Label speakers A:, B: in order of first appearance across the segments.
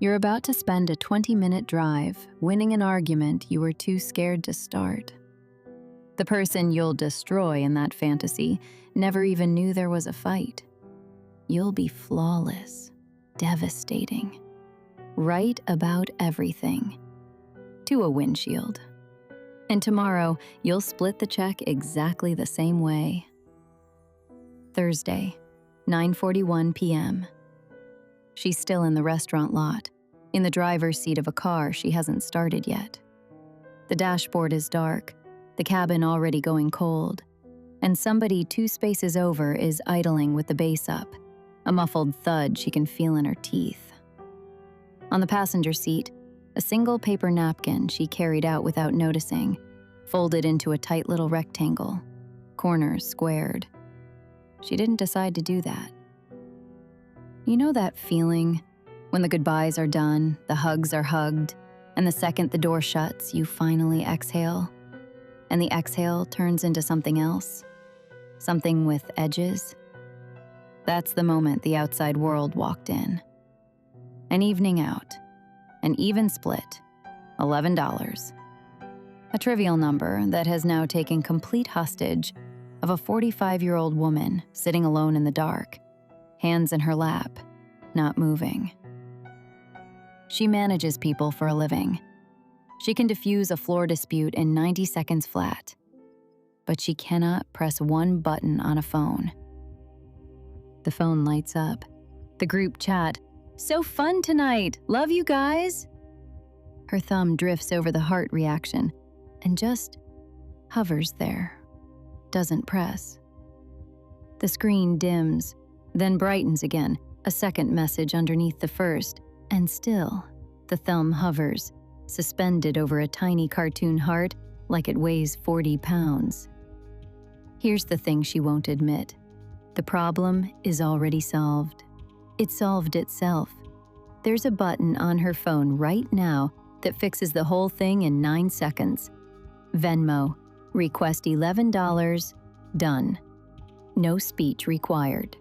A: You're about to spend a 20-minute drive winning an argument you were too scared to start. The person you'll destroy in that fantasy never even knew there was a fight. You'll be flawless, devastating, right about everything, to a windshield. And tomorrow, you'll split the check exactly the same way. Thursday, 9:41 p.m. She's still in the restaurant lot, in the driver's seat of a car she hasn't started yet. The dashboard is dark, the cabin already going cold, and somebody 2 spaces over is idling with the bass up, a muffled thud she can feel in her teeth. On the passenger seat, a single paper napkin she carried out without noticing, folded into a tight little rectangle, corners squared. She didn't decide to do that. You know that feeling when the goodbyes are done, the hugs are hugged, and the second the door shuts, you finally exhale, and the exhale turns into something else, something with edges? That's the moment the outside world walked in. An evening out, an even split, $11. A trivial number that has now taken complete hostage of a 45-year-old woman sitting alone in the dark, hands in her lap, not moving. She manages people for a living. She can diffuse a floor dispute in 90 seconds flat, but she cannot press one button on a phone. The phone lights up. The group chat, "So fun tonight, love you guys." Her thumb drifts over the heart reaction and just hovers there, doesn't press. The screen dims, then brightens again, a second message underneath the first, and still, the thumb hovers, suspended over a tiny cartoon heart like it weighs 40 pounds. Here's the thing she won't admit. The problem is already solved. It solved itself. There's a button on her phone right now that fixes the whole thing in 9 seconds. Venmo, request $11, done. No speech required.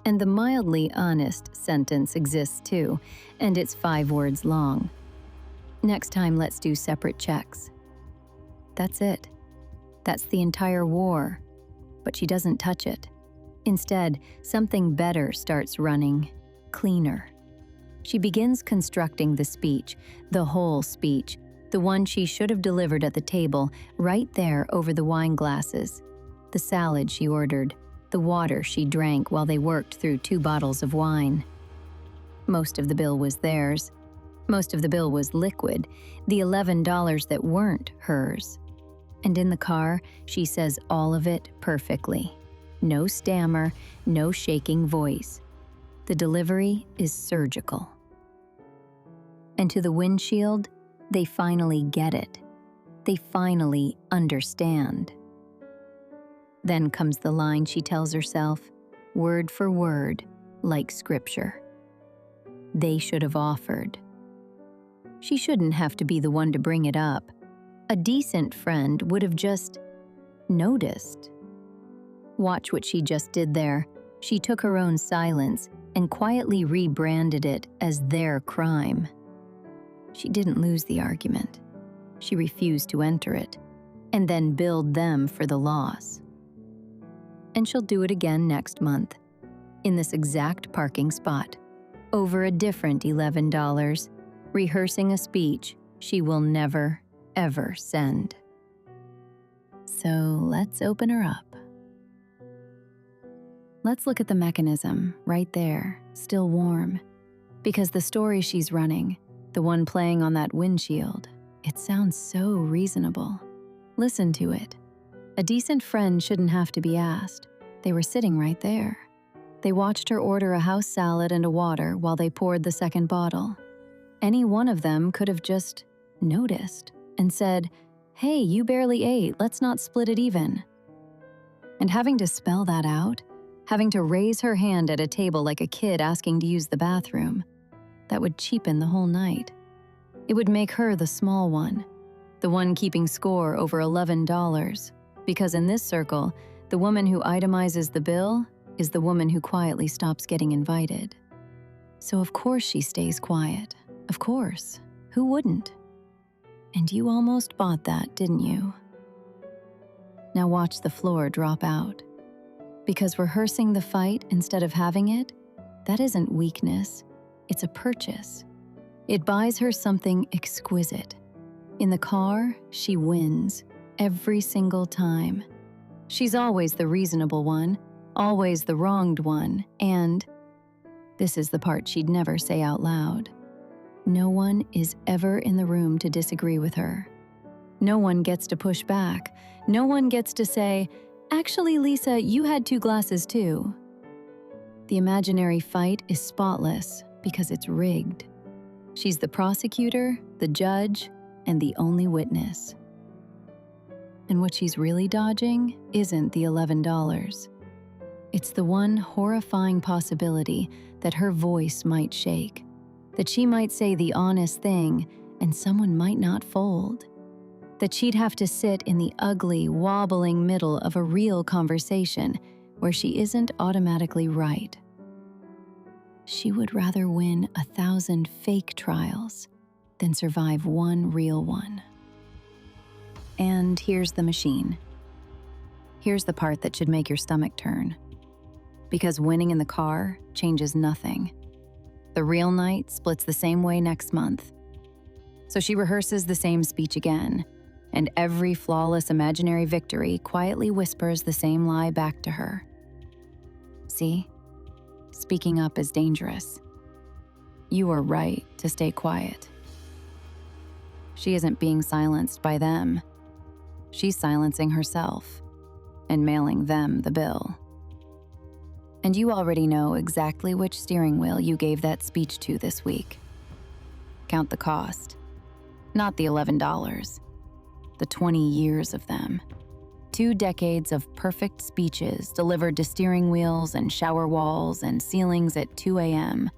A: And the mildly honest sentence exists too, and it's 5 words long. Next time, let's do separate checks. That's it. That's the entire war. But she doesn't touch it. Instead, something better starts running, cleaner. She begins constructing the speech, the whole speech, the one she should have delivered at the table, right there over the wine glasses, the salad she ordered, the water she drank while they worked through 2 bottles of wine. Most of the bill was theirs. Most of the bill was liquid, the $11 that weren't hers. And in the car, she says all of it perfectly. No stammer, no shaking voice. The delivery is surgical. And to the windshield, they finally get it. They finally understand. Then comes the line she tells herself, word for word, like scripture. They should have offered. She shouldn't have to be the one to bring it up. A decent friend would have just noticed. Watch what she just did there. She took her own silence and quietly rebranded it as their crime. She didn't lose the argument. She refused to enter it, and then billed them for the loss. And she'll do it again next month, in this exact parking spot, over a different $11, rehearsing a speech she will never, ever send. So let's open her up. Let's look at the mechanism right there, still warm, because the story she's running, the one playing on that windshield, it sounds so reasonable. Listen to it. A decent friend shouldn't have to be asked. They were sitting right there. They watched her order a house salad and a water while they poured the second bottle. Any one of them could have just noticed and said, "Hey, you barely ate, let's not split it even." And having to spell that out, having to raise her hand at a table like a kid asking to use the bathroom, that would cheapen the whole night. It would make her the small one, the one keeping score over $11, because in this circle, the woman who itemizes the bill is the woman who quietly stops getting invited. So of course she stays quiet. Of course. Who wouldn't? And you almost bought that, didn't you? Now watch the floor drop out. Because rehearsing the fight instead of having it, that isn't weakness, it's a purchase. It buys her something exquisite. In the car, she wins, every single time. She's always the reasonable one, always the wronged one, and this is the part she'd never say out loud. No one is ever in the room to disagree with her. No one gets to push back. No one gets to say, "Actually, Lisa, you had 2 glasses too." The imaginary fight is spotless because it's rigged. She's the prosecutor, the judge, and the only witness. And what she's really dodging isn't the $11. It's the one horrifying possibility that her voice might shake, that she might say the honest thing and someone might not fold, that she'd have to sit in the ugly, wobbling middle of a real conversation where she isn't automatically right. She would rather win 1,000 fake trials than survive one real one. And here's the machine. Here's the part that should make your stomach turn. Because winning in the car changes nothing. The real night splits the same way next month. So she rehearses the same speech again, and every flawless imaginary victory quietly whispers the same lie back to her. See? Speaking up is dangerous. You are right to stay quiet. She isn't being silenced by them. She's silencing herself and mailing them the bill. And you already know exactly which steering wheel you gave that speech to this week. Count the cost. Not the $11. The 20 years of them. 2 decades of perfect speeches delivered to steering wheels and shower walls and ceilings at 2 a.m.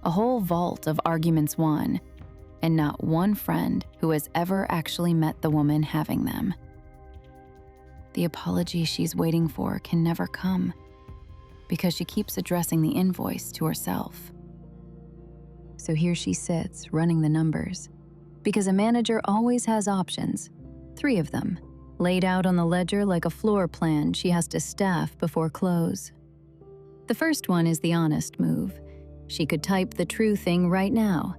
A: A whole vault of arguments won, and not one friend who has ever actually met the woman having them. The apology she's waiting for can never come, because she keeps addressing the invoice to herself. So here she sits, running the numbers, because a manager always has options, 3 of them, laid out on the ledger like a floor plan she has to staff before close. The first one is the honest move. She could type the true thing right now.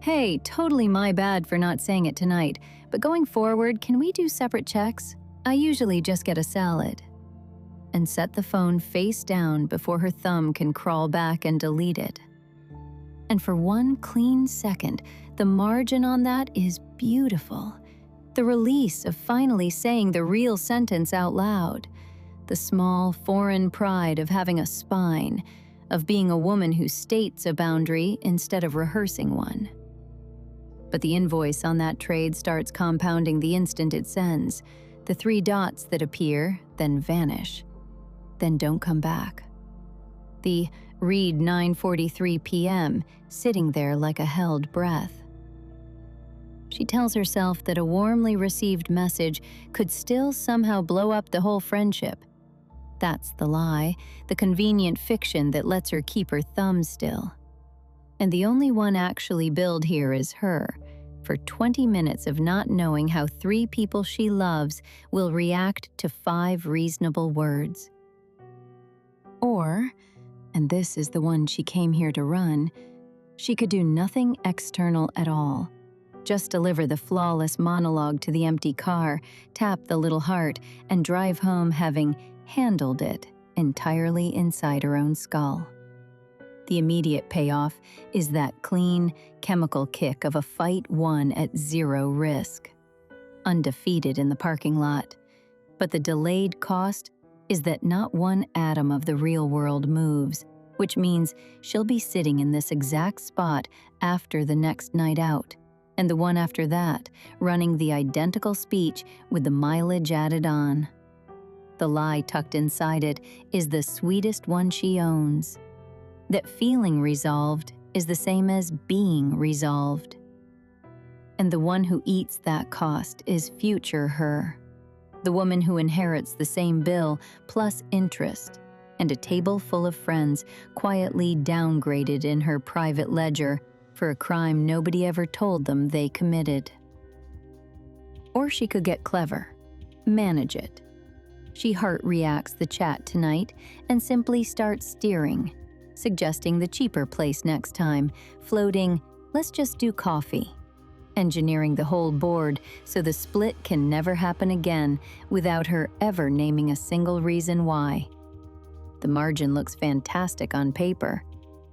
A: "Hey, totally my bad for not saying it tonight, but going forward, can we do separate checks? I usually just get a salad." And set the phone face down before her thumb can crawl back and delete it. And for one clean second, the margin on that is beautiful. The release of finally saying the real sentence out loud. The small, foreign pride of having a spine, of being a woman who states a boundary instead of rehearsing one. But the invoice on that trade starts compounding the instant it sends. The 3 dots that appear, then vanish, then don't come back. The read 9:43 p.m. sitting there like a held breath. She tells herself that a warmly received message could still somehow blow up the whole friendship. That's the lie, the convenient fiction that lets her keep her thumb still. And the only one actually billed here is her, for 20 minutes of not knowing how 3 people she loves will react to 5 reasonable words. Or, and this is the one she came here to run, she could do nothing external at all. Just deliver the flawless monologue to the empty car, tap the little heart, and drive home having handled it entirely inside her own skull. The immediate payoff is that clean, chemical kick of a fight won at 0 risk. Undefeated in the parking lot. But the delayed cost is that not one atom of the real world moves, which means she'll be sitting in this exact spot after the next night out, and the one after that, running the identical speech with the mileage added on. The lie tucked inside it is the sweetest one she owns. That feeling resolved is the same as being resolved. And the one who eats that cost is future her. The woman who inherits the same bill plus interest. and a table full of friends quietly downgraded in her private ledger for a crime nobody ever told them they committed. Or she could get clever, manage it. She heart reacts the chat tonight and simply starts steering, suggesting the cheaper place next time, floating, "Let's just do coffee," engineering the whole board so the split can never happen again without her ever naming a single reason why. The margin looks fantastic on paper.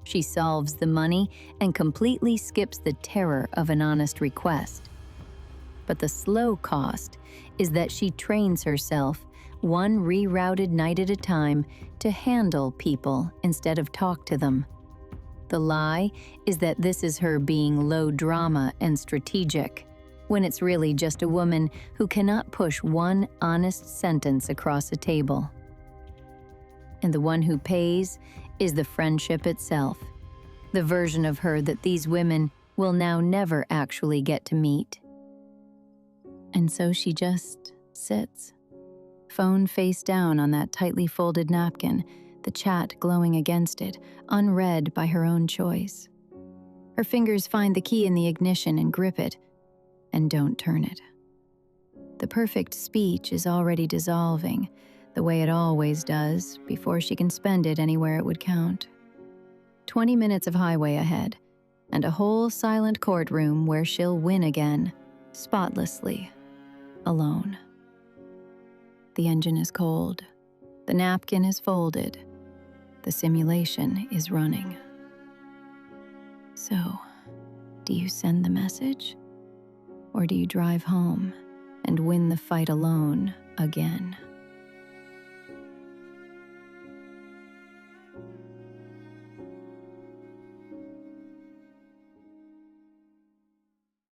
A: She solves the money and completely skips the terror of an honest request. But the slow cost is that she trains herself, one rerouted night at a time, to handle people instead of talk to them. The lie is that this is her being low drama and strategic, when it's really just a woman who cannot push one honest sentence across a table. And the one who pays is the friendship itself, the version of her that these women will now never actually get to meet. And so she just sits, phone face down on that tightly folded napkin, the chat glowing against it, unread by her own choice. Her fingers find the key in the ignition and grip it, and don't turn it. The perfect speech is already dissolving, the way it always does, before she can spend it anywhere it would count. 20 minutes of highway ahead, and a whole silent courtroom where she'll win again, spotlessly, alone. The engine is cold. The napkin is folded. The simulation is running. So, do you send the message? Or do you drive home and win the fight alone again?